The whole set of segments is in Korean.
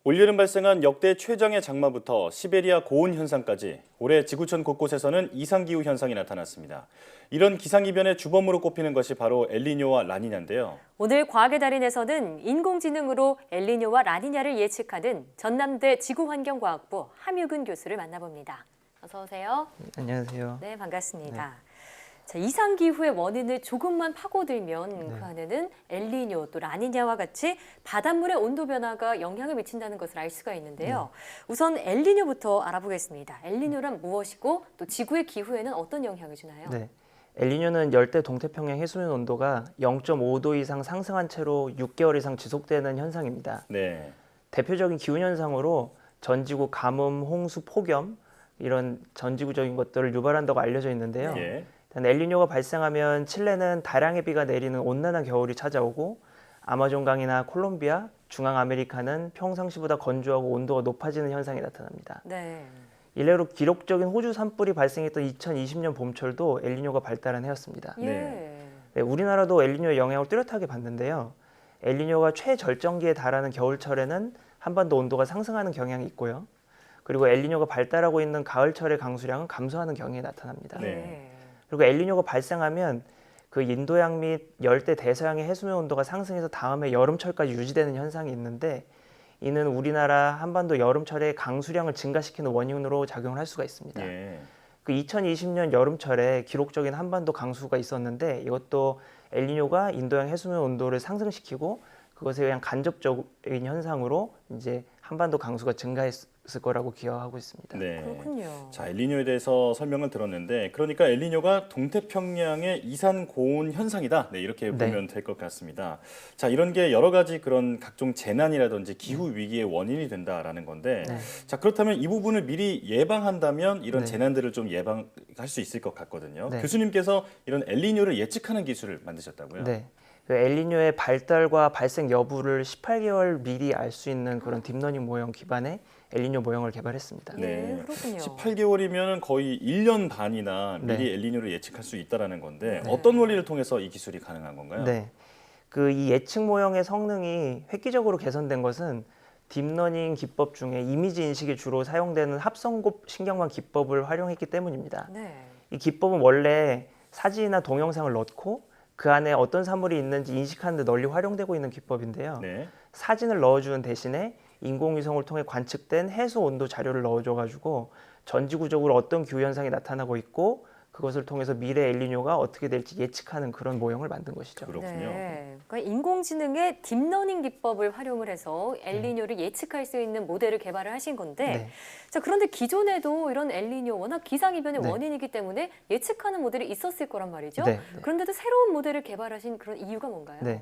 올여름 발생한 역대 최장의 장마부터 시베리아 고온 현상까지 올해 지구촌 곳곳에서는 이상기후 현상이 나타났습니다. 이런 기상이변의 주범으로 꼽히는 것이 바로 엘니뇨와 라니냐인데요. 오늘 과학의 달인에서는 인공지능으로 엘니뇨와 라니냐를 예측하는 전남대 지구환경과학부 함유근 교수를 만나봅니다. 어서 오세요. 안녕하세요. 네, 반갑습니다. 자, 이상기후의 원인을 조금만 파고들면 네. 그 안에는 엘니뇨 또 라니냐와 같이 바닷물의 온도 변화가 영향을 미친다는 것을 알 수가 있는데요. 우선 엘니뇨부터 알아보겠습니다. 엘니뇨란 무엇이고 또 지구의 기후에는 어떤 영향을 주나요? 네. 엘니뇨는 열대 동태평양 해수면 온도가 0.5도 이상 상승한 채로 6개월 이상 지속되는 현상입니다. 네. 대표적인 기후 현상으로 전지구 가뭄, 홍수, 폭염 이런 전지구적인 것들을 유발한다고 알려져 있는데요. 예. 일단 엘니뇨가 발생하면 칠레는 다량의 비가 내리는 온난한 겨울이 찾아오고 아마존강이나 콜롬비아, 중앙 아메리카는 평상시보다 건조하고 온도가 높아지는 현상이 나타납니다. 네. 이래로 기록적인 호주 산불이 발생했던 2020년 봄철도 엘니뇨가 발달한 해였습니다. 예. 네, 우리나라도 엘니뇨의 영향을 뚜렷하게 받는데요. 엘니뇨가 최절정기에 달하는 겨울철에는 한반도 온도가 상승하는 경향이 있고요. 그리고 엘니뇨가 발달하고 있는 가을철의 강수량은 감소하는 경향이 나타납니다. 네. 그리고 엘니뇨가 발생하면 그 인도양 및 열대 대서양의 해수면 온도가 상승해서 다음해 여름철까지 유지되는 현상이 있는데 이는 우리나라 한반도 여름철에 강수량을 증가시키는 원인으로 작용을 할 수가 있습니다. 예. 그 2020년 여름철에 기록적인 한반도 강수가 있었는데 이것도 엘니뇨가 인도양 해수면 온도를 상승시키고 그것에 의한 간접적인 현상으로 이제 한반도 강수가 증가했을 거라고 기여하고 있습니다. 네. 그렇군요. 자, 엘니뇨에 대해서 설명을 들었는데, 그러니까 엘니뇨가 동태평양의 이산 고온 현상이다. 네, 이렇게 네. 보면 될 것 같습니다. 자, 이런 게 여러 가지 그런 각종 재난이라든지 기후 위기의 원인이 된다라는 건데, 네. 자, 그렇다면 이 부분을 미리 예방한다면 이런 네. 재난들을 좀 예방할 수 있을 것 같거든요. 네. 교수님께서 이런 엘니뇨를 예측하는 기술을 만드셨다고요? 네. 그 엘니뇨의 발달과 발생 여부를 18개월 미리 알 수 있는 그런 딥러닝 모형 기반의 엘니뇨 모형을 개발했습니다. 네. 예, 그렇군요. 18개월이면 거의 1년 반이나 미리 네. 엘니뇨를 예측할 수 있다라는 건데 네. 어떤 원리를 통해서 이 기술이 가능한 건가요? 네. 그 이 예측 모형의 성능이 획기적으로 개선된 것은 딥러닝 기법 중에 이미지 인식에 주로 사용되는 합성곱 신경망 기법을 활용했기 때문입니다. 네. 이 기법은 원래 사진이나 동영상을 넣고 그 안에 어떤 사물이 있는지 인식하는 데 널리 활용되고 있는 기법인데요. 네. 사진을 넣어주는 대신에 인공위성을 통해 관측된 해수 온도 자료를 넣어줘가지고 전지구적으로 어떤 기후 현상이 나타나고 있고 그것을 통해서 미래 엘니뇨가 어떻게 될지 예측하는 그런 모형을 만든 것이죠. 그렇군요. 네. 그러니까 인공지능의 딥러닝 기법을 활용을 해서 엘니뇨를 예측할 수 있는 모델을 개발을 하신 건데 네. 자, 그런데 기존에도 이런 엘니뇨 워낙 기상이변의 네. 원인이기 때문에 예측하는 모델이 있었을 거란 말이죠. 네. 그런데도 새로운 모델을 개발하신 그런 이유가 뭔가요? 네.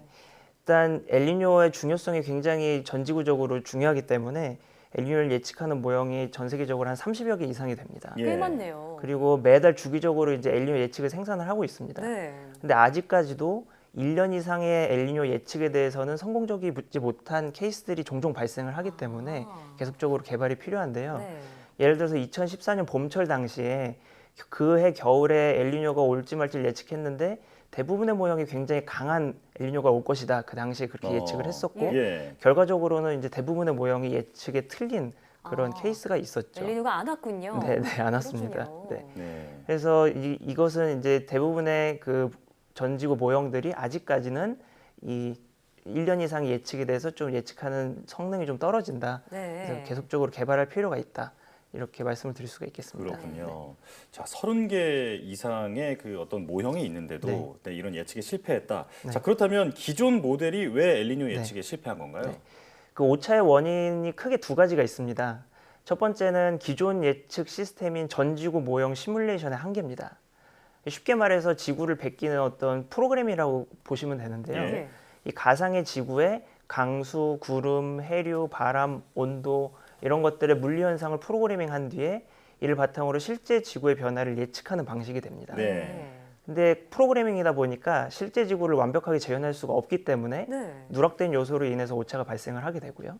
일단 엘니뇨의 중요성이 굉장히 전지구적으로 중요하기 때문에 엘니뇨를 예측하는 모형이 전 세계적으로 한 30여 개 이상이 됩니다. 예. 꽤 많네요. 그리고 매달 주기적으로 이제 엘니뇨 예측을 생산을 하고 있습니다. 네. 근데 아직까지도 1년 이상의 엘니뇨 예측에 대해서는 성공적이지 못한 케이스들이 종종 발생을 하기 때문에 계속적으로 개발이 필요한데요. 네. 예를 들어서 2014년 봄철 당시에 그해 겨울에 엘니뇨가 올지 말지 예측했는데 대부분의 모형이 굉장히 강한 엘니뇨가 올 것이다. 그 당시에 그렇게 예측을 했었고 예. 결과적으로는 이제 대부분의 모형이 예측에 틀린 그런 케이스가 있었죠. 엘니뇨가 안 왔군요. 네, 네, 안 왔습니다. 그렇군요. 네. 네. 그래서 이것은 이제 대부분의 그 전지구 모형들이 아직까지는 이 1년 이상 예측에 대해서 좀 예측하는 성능이 좀 떨어진다. 네. 그래서 계속적으로 개발할 필요가 있다. 이렇게 말씀을 드릴 수가 있겠습니다. 그렇군요. 자, 30개 이상의 그 어떤 모형이 있는데도 네, 이런 예측에 실패했다. 네. 자, 그렇다면 기존 모델이 왜 엘니뇨 네. 예측에 실패한 건가요? 네. 그 오차의 원인이 크게 두 가지가 있습니다. 첫 번째는 기존 예측 시스템인 전지구 모형 시뮬레이션의 한계입니다. 쉽게 말해서 지구를 베끼는 어떤 프로그램이라고 보시면 되는데요. 예. 네. 이 가상의 지구에 강수, 구름, 해류, 바람, 온도 이런 것들의 물리 현상을 프로그래밍한 뒤에 이를 바탕으로 실제 지구의 변화를 예측하는 방식이 됩니다. 네. 근데 프로그래밍이다 보니까 실제 지구를 완벽하게 재현할 수가 없기 때문에 네. 누락된 요소로 인해서 오차가 발생을 하게 되고요.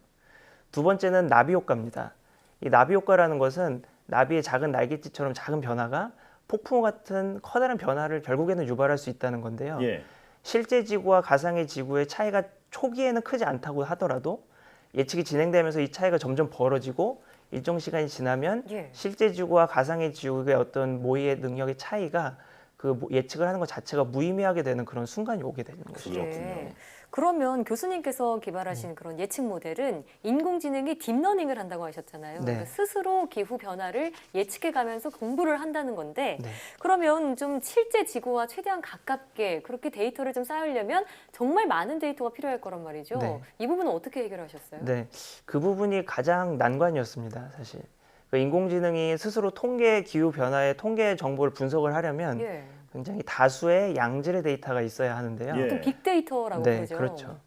두 번째는 나비 효과입니다. 이 나비 효과라는 것은 나비의 작은 날갯짓처럼 작은 변화가 폭풍 같은 커다란 변화를 결국에는 유발할 수 있다는 건데요. 예. 실제 지구와 가상의 지구의 차이가 초기에는 크지 않다고 하더라도 예측이 진행되면서 이 차이가 점점 벌어지고 일정 시간이 지나면 예. 실제 지구와 가상의 지구의 어떤 모의의 능력의 차이가 그 예측을 하는 것 자체가 무의미하게 되는 그런 순간이 오게 되는 것이죠. 그렇군요. 예. 그러면 교수님께서 기발하신 그런 예측 모델은 인공지능이 딥러닝을 한다고 하셨잖아요. 네. 그러니까 스스로 기후 변화를 예측해 가면서 공부를 한다는 건데 네. 그러면 좀 실제 지구와 최대한 가깝게 그렇게 데이터를 좀 쌓으려면 정말 많은 데이터가 필요할 거란 말이죠. 네. 이 부분은 어떻게 해결하셨어요? 네, 그 부분이 가장 난관이었습니다, 사실. 그 인공지능이 스스로 통계 기후 변화의 통계 정보를 분석을 하려면 예. 굉장히 다수의 양질의 데이터가 있어야 하는데요. 예. 또 빅데이터라고 네, 그러죠. 그렇죠.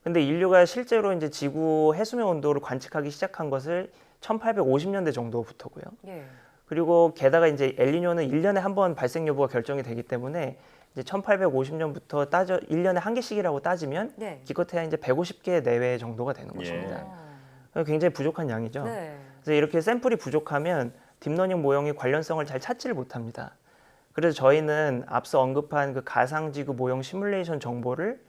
근데 인류가 실제로 이제 지구 해수면 온도를 관측하기 시작한 것을 1850년대 정도부터고요. 예. 그리고 게다가 이제 엘니뇨는 1년에 한 번 발생 여부가 결정이 되기 때문에 이제 1850년부터 1년에 한 개씩이라고 따지면 네. 기껏해야 이제 150개 내외 정도가 되는 것입니다. 굉장히 부족한 양이죠. 네. 그래서 이렇게 샘플이 부족하면 딥러닝 모형이 관련성을 잘 찾지를 못합니다. 그래서 저희는 앞서 언급한 그 가상지구 모형 시뮬레이션 정보를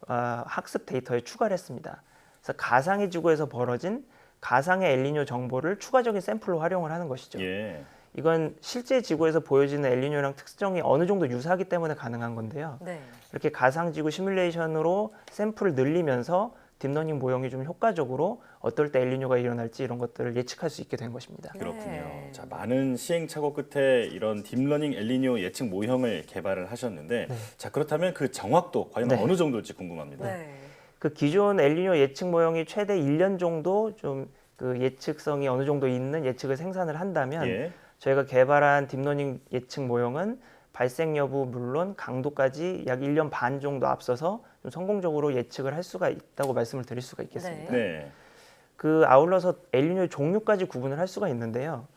학습 데이터에 추가를 했습니다. 그래서 가상의 지구에서 벌어진 가상의 엘니뇨 정보를 추가적인 샘플로 활용을 하는 것이죠. 예. 이건 실제 지구에서 보여지는 엘니뇨랑 특성이 어느 정도 유사하기 때문에 가능한 건데요. 네. 이렇게 가상지구 시뮬레이션으로 샘플을 늘리면서 딥러닝 모형이 좀 효과적으로 어떨 때 엘니뇨가 일어날지 이런 것들을 예측할 수 있게 된 것입니다. 그렇군요. 네. 자, 많은 시행착오 끝에 이런 딥러닝 엘니뇨 예측 모형을 개발을 하셨는데 네. 자, 그렇다면 그 정확도 과연 네. 어느 정도일지 궁금합니다. 네. 그 기존 엘니뇨 예측 모형이 최대 1년 정도 좀 그 예측성이 어느 정도 있는 예측을 생산을 한다면 예. 저희가 개발한 딥러닝 예측 모형은 발생 여부 물론 강도까지 약 1년 반 정도 앞서서 좀 성공적으로 예측을 할 수가 있다고 말씀을 드릴 수가 있겠습니다. 네. 그 아울러서 엘니뇨의 종류까지 구분을 할 수가 있는데요.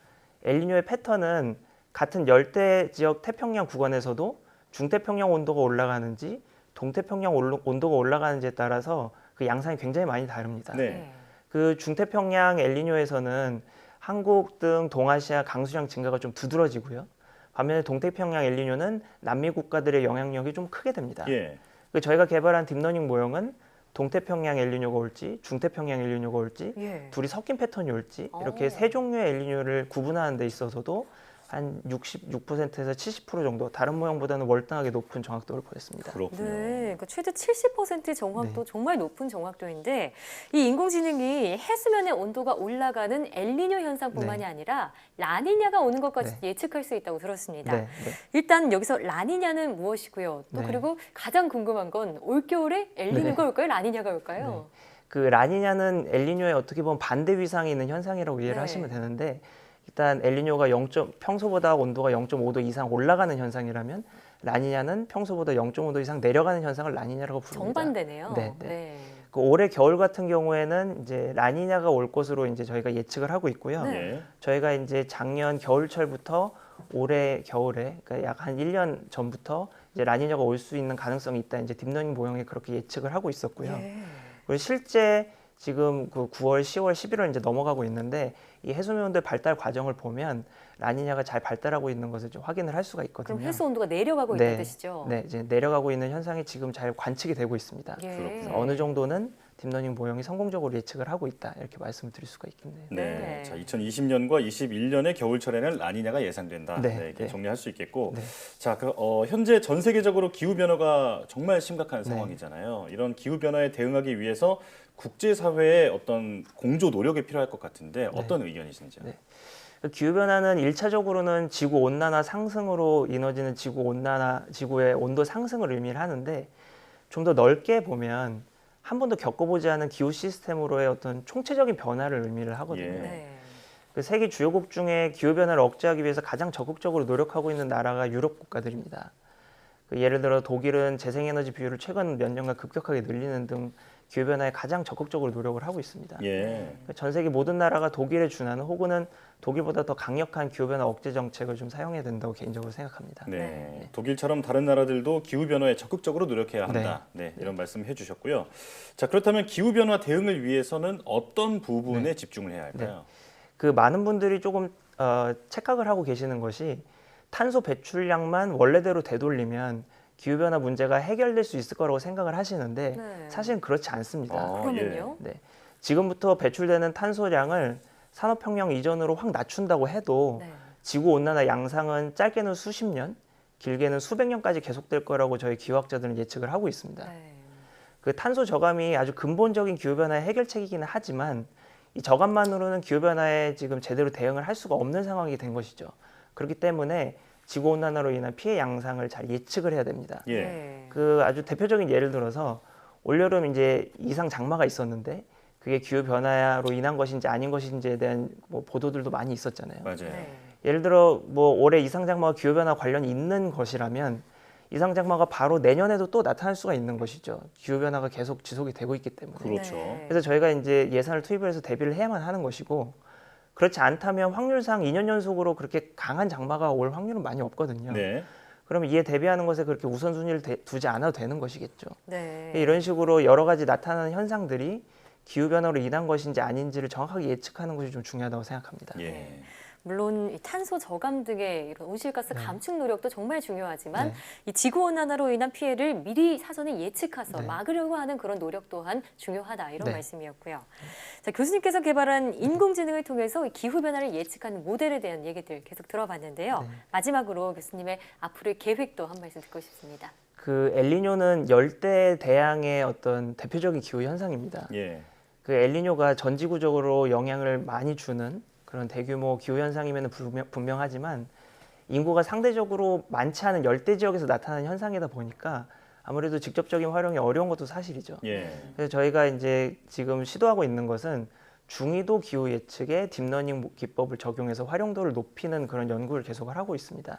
엘니뇨의 패턴은 같은 열대 지역 태평양 구간에서도 중태평양 온도가 올라가는지 동태평양 온도가 올라가는지에 따라서 그 양상이 굉장히 많이 다릅니다. 네. 그 중태평양 엘니뇨에서는 한국 등 동아시아 강수량 증가가 좀 두드러지고요. 반면에 동태평양 엘니뇨는 남미 국가들의 영향력이 좀 크게 됩니다. 예. 그 저희가 개발한 딥러닝 모형은 동태평양 엘니뇨가 올지 중태평양 엘니뇨가 올지 예. 둘이 섞인 패턴이 올지 이렇게 오. 세 종류의 엘니뇨를 구분하는 데 있어서도 한 66%에서 70% 정도 다른 모형보다는 월등하게 높은 정확도를 보였습니다. 그렇군요. 네, 그러니까 최대 70%의 정확도 네. 정말 높은 정확도인데 이 인공지능이 해수면의 온도가 올라가는 엘니뇨 현상뿐만이 네. 아니라 라니냐가 오는 것까지 네. 예측할 수 있다고 들었습니다. 네, 네. 일단 여기서 라니냐는 무엇이고요? 또 네. 그리고 가장 궁금한 건 올겨울에 엘니뇨가 네. 올까요? 라니냐가 올까요? 그 라니냐는 엘니뇨의 어떻게 보면 반대 위상이 있는 현상이라고 이해를 네. 하시면 되는데 일단 엘니뇨가 평소보다 온도가 0.5도 이상 올라가는 현상이라면 라니냐는 평소보다 0.5도 이상 내려가는 현상을 라니냐라고 부릅니다. 정반대네요. 네, 네. 그 올해 겨울 같은 경우에는 이제 라니냐가 올 것으로 이제 저희가 예측을 하고 있고요. 네. 예. 저희가 이제 작년 겨울철부터 올해 겨울에 그러니까 약 한 1년 전부터 이제 라니냐가 올 수 있는 가능성이 있다. 이제 딥러닝 모형에 그렇게 예측을 하고 있었고요. 예. 그리고 실제 지금 그 9월, 10월, 11월 이제 넘어가고 있는데 이 해수면 온도의 발달 과정을 보면 라니냐가 잘 발달하고 있는 것을 좀 확인을 할 수가 있거든요. 그럼 해수 온도가 내려가고 네. 있다는 뜻이죠? 네, 이제 내려가고 있는 현상이 지금 잘 관측이 되고 있습니다. 예. 그래서 어느 정도는 딥러닝 모형이 성공적으로 예측을 하고 있다 이렇게 말씀을 드릴 수가 있겠네요. 네. 네. 자, 2020년과 21년의 겨울철에는 라니냐가 예상된다. 네, 네, 이렇게 네. 정리할 수 있겠고. 네. 자, 현재 전 세계적으로 기후 변화가 정말 심각한 네. 상황이잖아요. 이런 기후 변화에 대응하기 위해서 국제 사회의 어떤 공조 노력이 필요할 것 같은데 어떤 의견이신지요? 네. 기후 변화는 1차적으로는 지구 온난화 상승으로 이뤄지는 지구의 온도 상승을 의미를 하는데 좀 더 넓게 보면 한 번도 겪어보지 않은 기후 시스템으로의 어떤 총체적인 변화를 의미를 하거든요. 예. 네. 그 세계 주요국 중에 기후 변화를 억제하기 위해서 가장 적극적으로 노력하고 있는 나라가 유럽 국가들입니다. 그 예를 들어 독일은 재생에너지 비율을 최근 몇 년간 급격하게 늘리는 등 기후 변화에 가장 적극적으로 노력을 하고 있습니다. 예. 전 세계 모든 나라가 독일에 준하는 혹은 독일보다 더 강력한 기후 변화 억제 정책을 좀 사용해야 된다고 개인적으로 생각합니다. 네. 네. 독일처럼 다른 나라들도 기후 변화에 적극적으로 노력해야 한다. 네. 이런 말씀 해주셨고요. 자, 그렇다면 기후 변화 대응을 위해서는 어떤 부분에 집중을 해야 할까요? 그 많은 분들이 조금 착각을 하고 계시는 것이 탄소 배출량만 원래대로 되돌리면 기후 변화 문제가 해결될 수 있을 거라고 생각을 하시는데 네. 사실은 그렇지 않습니다. 아, 그러면요? 네. 지금부터 배출되는 탄소량을 산업혁명 이전으로 확 낮춘다고 해도 네. 지구온난화 양상은 짧게는 수십 년, 길게는 수백 년까지 계속될 거라고 저희 기후학자들은 예측을 하고 있습니다. 네. 그 탄소 저감이 아주 근본적인 기후변화의 해결책이기는 하지만 이 저감만으로는 기후변화에 지금 제대로 대응을 할 수가 없는 상황이 된 것이죠. 그렇기 때문에 지구온난화로 인한 피해 양상을 잘 예측을 해야 됩니다. 예. 네. 그 아주 대표적인 예를 들어서 올여름 이제 이상 장마가 있었는데 그게 기후 변화로 인한 것인지 아닌 것인지에 대한 뭐 보도들도 많이 있었잖아요. 맞아요. 네. 예를 들어 뭐 올해 이상 장마와 기후 변화 관련이 있는 것이라면 이상 장마가 바로 내년에도 또 나타날 수가 있는 것이죠. 기후 변화가 계속 지속이 되고 있기 때문에. 그렇죠. 네. 그래서 저희가 이제 예산을 투입을 해서 대비를 해야만 하는 것이고 그렇지 않다면 확률상 2년 연속으로 그렇게 강한 장마가 올 확률은 많이 없거든요. 네. 그러면 이에 대비하는 것에 그렇게 우선순위를 두지 않아도 되는 것이겠죠. 네. 이런 식으로 여러 가지 나타나는 현상들이 기후변화로 인한 것인지 아닌지를 정확하게 예측하는 것이 좀 중요하다고 생각합니다. 예. 물론 이 탄소 저감 등의 이런 온실가스 네. 감축 노력도 정말 중요하지만 네. 이 지구온난화로 인한 피해를 미리 사전에 예측해서 네. 막으려고 하는 그런 노력 또한 중요하다 이런 네. 말씀이었고요. 자, 교수님께서 개발한 인공지능을 통해서 이 기후 변화를 예측하는 모델에 대한 얘기들 계속 들어봤는데요. 네. 마지막으로 교수님의 앞으로의 계획도 한 말씀 듣고 싶습니다. 그 엘니뇨는 열대 대양의 어떤 대표적인 기후 현상입니다. 예. 그 엘니뇨가 전지구적으로 영향을 많이 주는 그런 대규모 기후 현상임에는 분명하지만 인구가 상대적으로 많지 않은 열대 지역에서 나타나는 현상이다 보니까 아무래도 직접적인 활용이 어려운 것도 사실이죠. 예. 그래서 저희가 이제 지금 시도하고 있는 것은 중위도 기후 예측에 딥러닝 기법을 적용해서 활용도를 높이는 그런 연구를 계속을 하고 있습니다.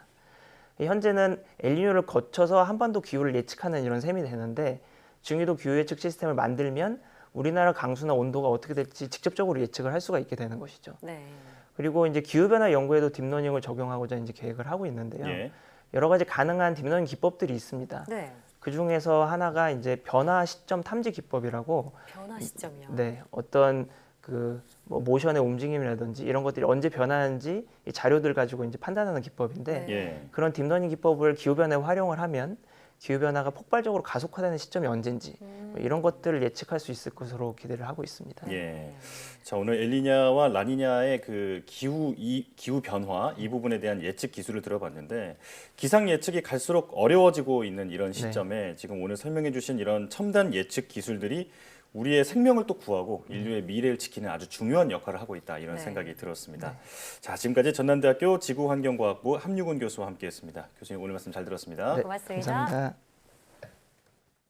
현재는 엘니뇨를 거쳐서 한반도 기후를 예측하는 이런 셈이 되는데 중위도 기후 예측 시스템을 만들면 우리나라 강수나 온도가 어떻게 될지 직접적으로 예측을 할 수가 있게 되는 것이죠. 네. 그리고 이제 기후변화 연구에도 딥러닝을 적용하고자 이제 계획을 하고 있는데요. 예. 여러 가지 가능한 딥러닝 기법들이 있습니다. 네. 그 중에서 하나가 이제 변화 시점 탐지 기법이라고 변화 시점이요. 네, 어떤 그 뭐 모션의 움직임이라든지 이런 것들이 언제 변하는지 이 자료들 가지고 이제 판단하는 기법인데 네. 예. 그런 딥러닝 기법을 기후변화에 활용을 하면 기후변화가 폭발적으로 가속화되는 시점이 언젠지 뭐 이런 것들을 예측할 수 있을 것으로 기대를 하고 있습니다. 예. 자, 오늘 엘니냐와 라니냐의 그 기후 변화 이 부분에 대한 예측 기술을 들어봤는데 기상 예측이 갈수록 어려워지고 있는 이런 시점에 지금 오늘 설명해 주신 이런 첨단 예측 기술들이 우리의 생명을 또 구하고 인류의 미래를 지키는 아주 중요한 역할을 하고 있다 이런 네. 생각이 들었습니다. 자, 지금까지 전남대학교 지구환경과학부 함유근 교수와 함께했습니다. 교수님 오늘 말씀 잘 들었습니다. 네, 고맙습니다. 감사합니다.